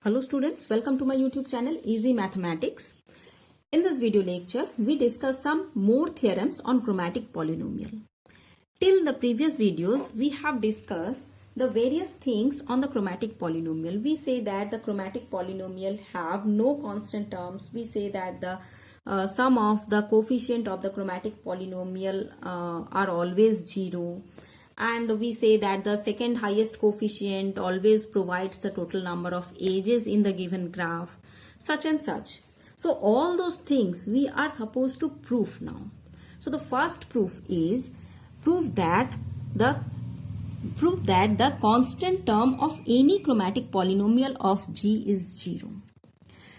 Hello students, welcome to my YouTube channel Easy Mathematics. In this video lecture, we discuss some more theorems on chromatic polynomial. Till the previous videos, we have discussed the various things on the chromatic polynomial. We say that the chromatic polynomial have no constant terms. We say that the sum of the coefficient of the chromatic polynomial are always 0. And we say that the second highest coefficient always provides the total number of edges in the given graph, such and such. So all those things we are supposed to prove now. So the first proof is prove that the constant term of any chromatic polynomial of G is 0.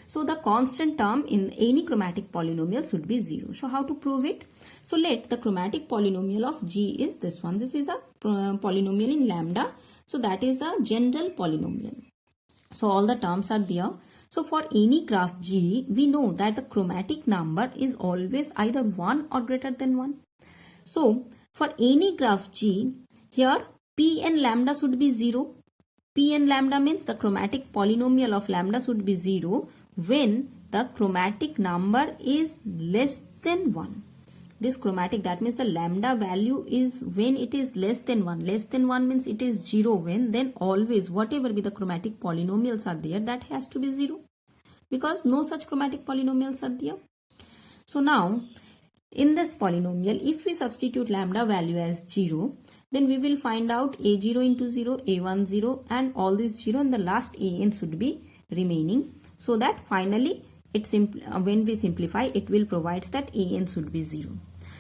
So the constant term in any chromatic polynomial should be 0. So how to prove it? So let the chromatic polynomial of G is this one. This is a polynomial in lambda. So that is a general polynomial. So all the terms are there. So for any graph G, we know that the chromatic number is always either 1 or greater than 1. So for any graph G, here P and lambda should be 0. P and lambda means the chromatic polynomial of lambda should be 0 when the chromatic number is less than 1. This chromatic, that means the lambda value is when it is less than 1. Less than 1 means it is 0 when, then always whatever be the chromatic polynomials are there, that has to be 0. Because no such chromatic polynomials are there. So now, in this polynomial, if we substitute lambda value as 0, then we will find out a0 into 0, a1 0 and all these 0 and the last an should be remaining. So that finally, when we simplify, it will provide that an should be 0.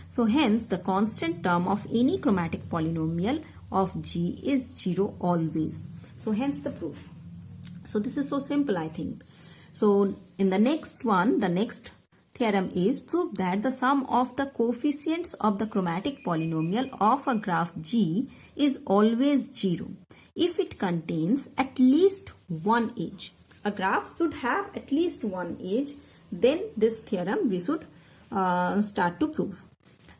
So hence, the constant term of any chromatic polynomial of G is 0 always. So hence the proof. So this is so simple, I think. So in the next one, the next theorem is prove that the sum of the coefficients of the chromatic polynomial of a graph G is always 0 if it contains at least one edge. A graph should have at least one edge, then this theorem we should start to prove.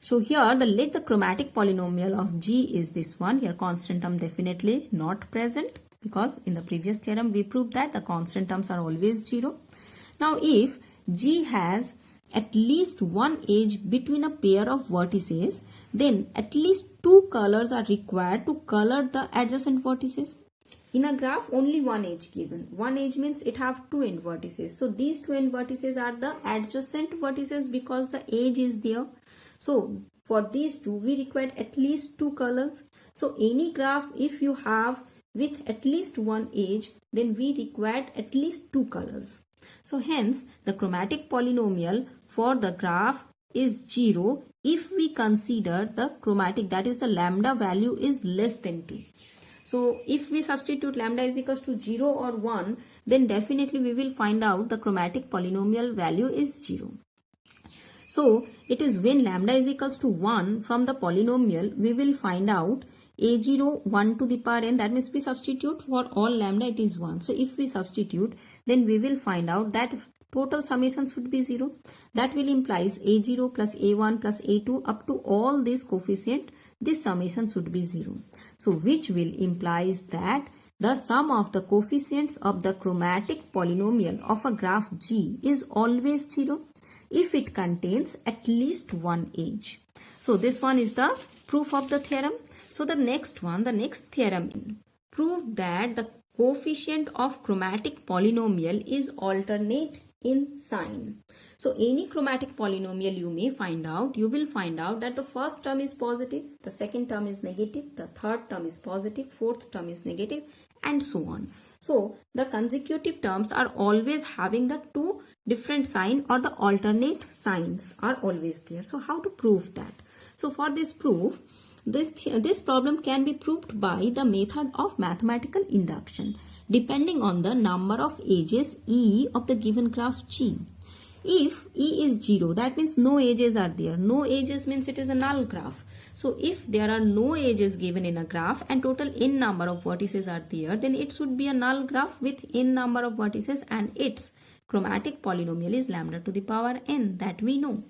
So here let the chromatic polynomial of G is this one. Here constant term definitely not present because in the previous theorem we proved that the constant terms are always 0. Now if G has at least one edge between a pair of vertices, then at least two colors are required to color the adjacent vertices. In a graph, only one edge given. One edge means it have two end vertices. So these two end vertices are the adjacent vertices because the edge is there. So for these two, we require at least two colors. So any graph, if you have with at least one edge, then we require at least two colors. So hence, the chromatic polynomial for the graph is 0 if we consider the chromatic, that is the lambda value is less than 2. So if we substitute lambda is equals to 0 or 1, then definitely we will find out the chromatic polynomial value is 0. So it is when lambda is equals to 1 from the polynomial, we will find out a0 1 to the power n, that means we substitute for all lambda it is 1. So if we substitute, then we will find out that total summation should be 0. That will implies a0 plus a1 plus a2 up to all these coefficient, this summation should be 0. So which will implies that the sum of the coefficients of the chromatic polynomial of a graph G is always 0 if it contains at least one edge. So this one is the proof of the theorem. So the next theorem, prove that the coefficient of chromatic polynomial is alternate in sign. So any chromatic polynomial you will find out that the first term is positive, the second term is negative, the third term is positive, fourth term is negative, and so on. So the consecutive terms are always having the two different sign or the alternate signs are always there. So how to prove that? So for this proof, this problem can be proved by the method of mathematical induction depending on the number of edges E of the given graph G. If E is 0, that means no edges are there. No edges means it is a null graph. So if there are no edges given in a graph and total n number of vertices are there, then it should be a null graph with n number of vertices and its chromatic polynomial is lambda to the power n, that we know.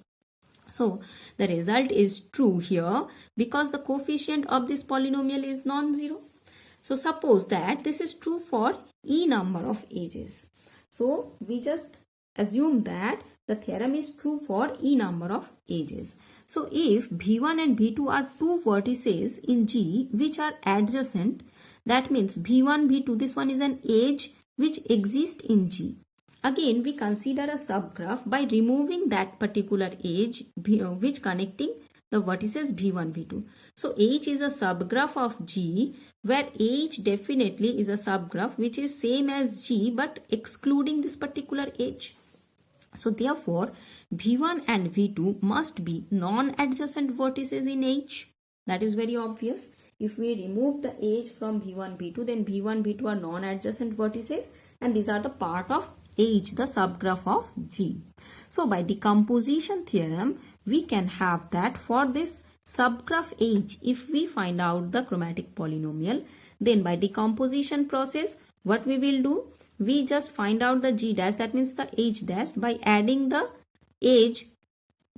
So the result is true here because the coefficient of this polynomial is non-zero. So suppose that this is true for e number of ages. So we just assume that the theorem is true for e number of ages. So if B1 and B2 are two vertices in G which are adjacent, that means B1, B2, this one is an edge which exists in G. Again, we consider a subgraph by removing that particular edge which connecting the vertices B1, B2. So H is a subgraph of G, where H definitely is a subgraph which is same as G but excluding this particular edge. So therefore, B1 and V2 must be non-adjacent vertices in H. That is very obvious. If we remove the edge from B1, B2, then B1, B2 are non-adjacent vertices and these are the part of H, the subgraph of G. So by decomposition theorem, we can have that for this subgraph H, if we find out the chromatic polynomial, then by decomposition process, what we will do? We just find out the G dash, that means the H dash, by adding the edge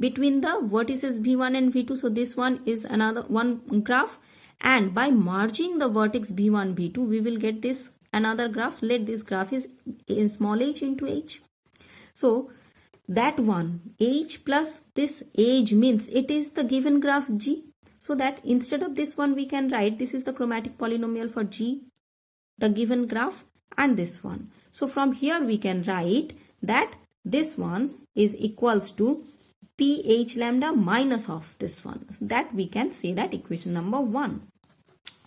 between the vertices B1 and V2. So this one is another one graph, and by merging the vertex B1, B2, we will get this another graph. Let this graph is in small h into H. So that one H plus this edge means it is the given graph G. So that instead of this one we can write this is the chromatic polynomial for G, the given graph, and this one. So from here we can write that this one is equals to PH lambda minus of this one. So that we can say that equation number 1.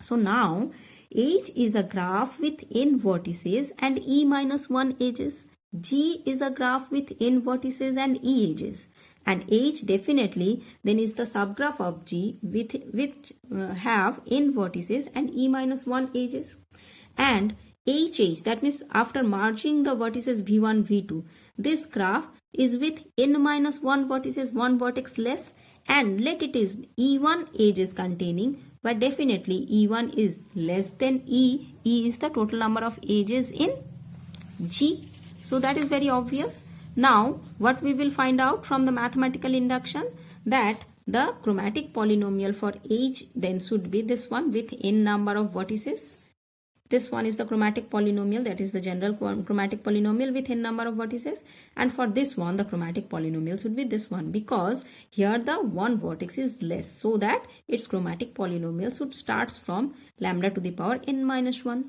So now H is a graph with n vertices and e minus 1 edges. G is a graph with n vertices and e edges. And H definitely then is the subgraph of G with which have n vertices and e minus 1 edges. And HH, that means after merging the vertices V1, V2, this graph is with n minus 1 vertices, 1 vertex less, and let it is E1 edges containing, but definitely E1 is less than E. E is the total number of edges in G. So that is very obvious. Now what we will find out from the mathematical induction, that the chromatic polynomial for H then should be this one with n number of vertices. This one is the chromatic polynomial, that is the general chromatic polynomial with n number of vertices. And for this one, the chromatic polynomial should be this one, because here the one vertex is less, so that its chromatic polynomial should starts from lambda to the power n minus 1.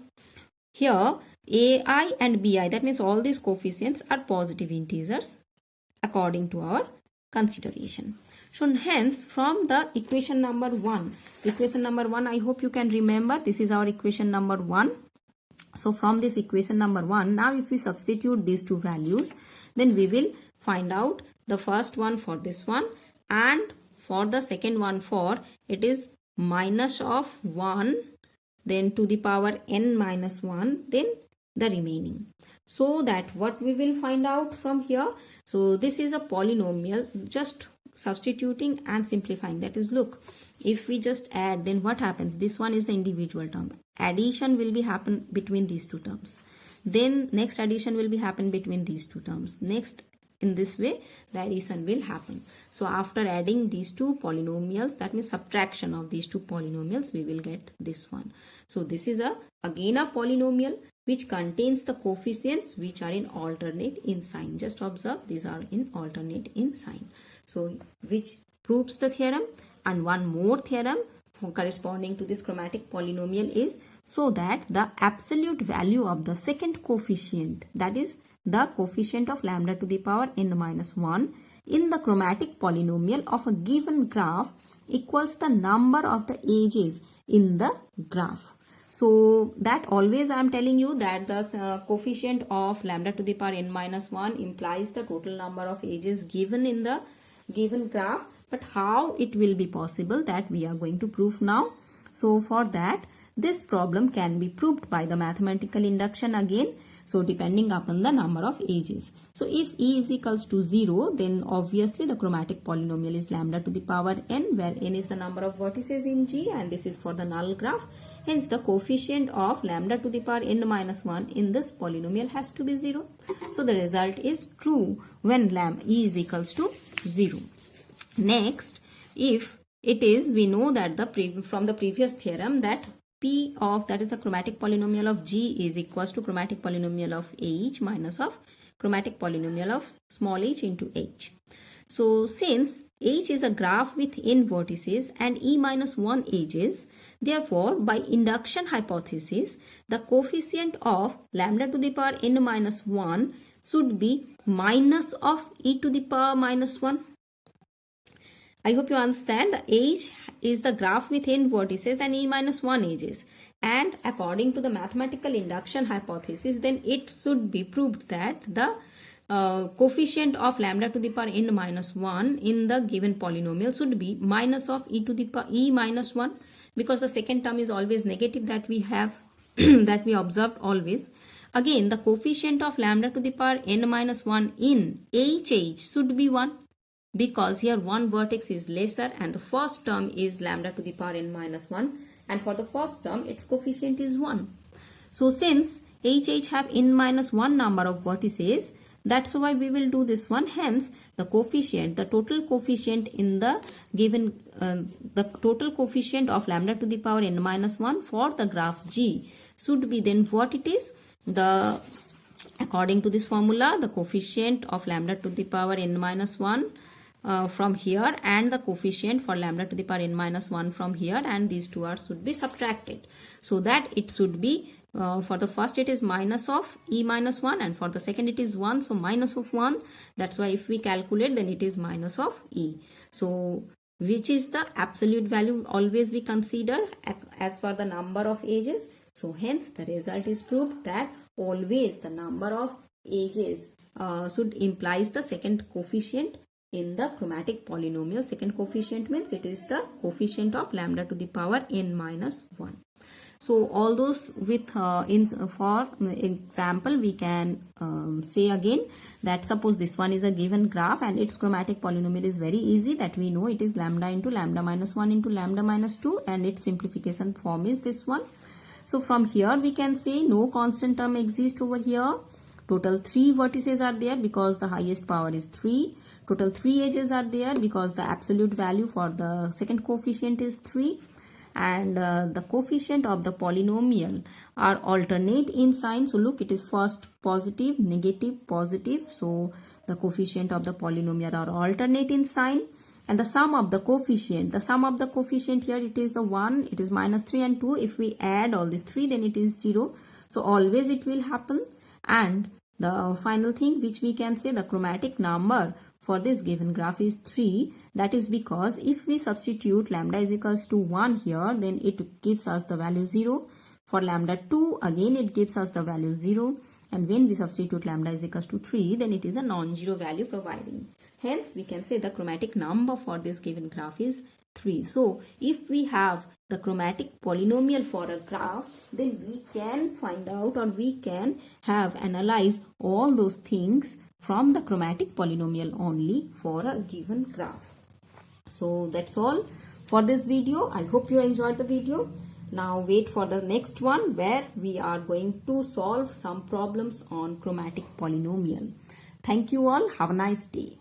Here ai and bi, that means all these coefficients are positive integers according to our consideration. So hence from the equation number 1, I hope you can remember, this is our equation number 1. So from this equation number 1, now if we substitute these two values, then we will find out the first one for this one, and for the second one for it is minus of 1, then to the power n minus 1, then the remaining. So that what we will find out from here, so this is a polynomial, just substituting and simplifying. That is, look, if we just add, then what happens? This one is the individual term. Addition will be happen between these two terms. Then next addition will be happen between these two terms. Next, in this way, the addition will happen. So after adding these two polynomials, that means subtraction of these two polynomials, we will get this one. So this is again a polynomial which contains the coefficients which are in alternate in sign. Just observe, these are in alternate in sign. So which proves the theorem. And one more theorem corresponding to this chromatic polynomial is, so that the absolute value of the second coefficient, that is the coefficient of lambda to the power n minus 1 in the chromatic polynomial of a given graph equals the number of the edges in the graph. So that always I am telling you that the coefficient of lambda to the power n minus 1 implies the total number of edges given in the given graph. But how it will be possible, that we are going to prove now. So for that, this problem can be proved by the mathematical induction again. So depending upon the number of edges. So if E is equals to 0, then obviously the chromatic polynomial is lambda to the power n, where n is the number of vertices in G, and this is for the null graph. Hence the coefficient of lambda to the power n minus 1 in this polynomial has to be 0. So the result is true when E is equals to 0. Next, if it is, we know that from the previous theorem that P of, that is the chromatic polynomial of G, is equals to chromatic polynomial of H minus of chromatic polynomial of small h into H. So since H is a graph with n vertices and E minus 1 edges, therefore by induction hypothesis, the coefficient of lambda to the power n minus 1 should be minus of e to the power minus 1. I hope you understand. The H is the graph with n vertices and e minus 1 edges. And according to the mathematical induction hypothesis, then it should be proved that the coefficient of lambda to the power n minus 1 in the given polynomial should be minus of e to the power e minus 1, because the second term is always negative, that we have that we observed always. Again, the coefficient of lambda to the power n minus 1 in HH should be 1, because here one vertex is lesser and the first term is lambda to the power n minus 1, and for the first term its coefficient is 1. So since HH have n minus 1 number of vertices, that's why we will do this one. Hence the coefficient, the total coefficient in the given the total coefficient of lambda to the power n minus 1 for the graph G should be then what it is. According to this formula, the coefficient of lambda to the power n minus 1 from here and the coefficient for lambda to the power n minus 1 from here, and these two are should be subtracted, so that it should be for the first it is minus of e minus 1 and for the second it is 1, so minus of 1. That's why if we calculate, then it is minus of e. So which is the absolute value always we consider as for the number of edges. So hence the result is proved that always the number of edges should implies the second coefficient in the chromatic polynomial. Second coefficient means it is the coefficient of lambda to the power n minus 1. So all those with for example we can say again that suppose this one is a given graph and its chromatic polynomial is very easy, that we know it is lambda into lambda minus 1 into lambda minus 2, and its simplification form is this one. So from here we can say no constant term exists over here. Total 3 vertices are there because the highest power is 3. Total 3 edges are there because the absolute value for the second coefficient is 3. And the coefficient of the polynomial are alternate in sign. So look, it is first positive, negative, positive. So the coefficient of the polynomial are alternate in sign. And the sum of the coefficient here, it is the 1, it is minus 3 and 2. If we add all these 3, then it is 0. So always it will happen. And the final thing which we can say, the chromatic number for this given graph is 3. That is because if we substitute lambda is equals to 1 here, then it gives us the value 0. For lambda 2, again it gives us the value 0. And when we substitute lambda is equals to 3, then it is a non-zero value providing. Hence, we can say the chromatic number for this given graph is 3. So, if we have the chromatic polynomial for a graph, then we can find out, or we can have analyzed all those things from the chromatic polynomial only for a given graph. So, that's all for this video. I hope you enjoyed the video. Now, wait for the next one where we are going to solve some problems on chromatic polynomial. Thank you all. Have a nice day.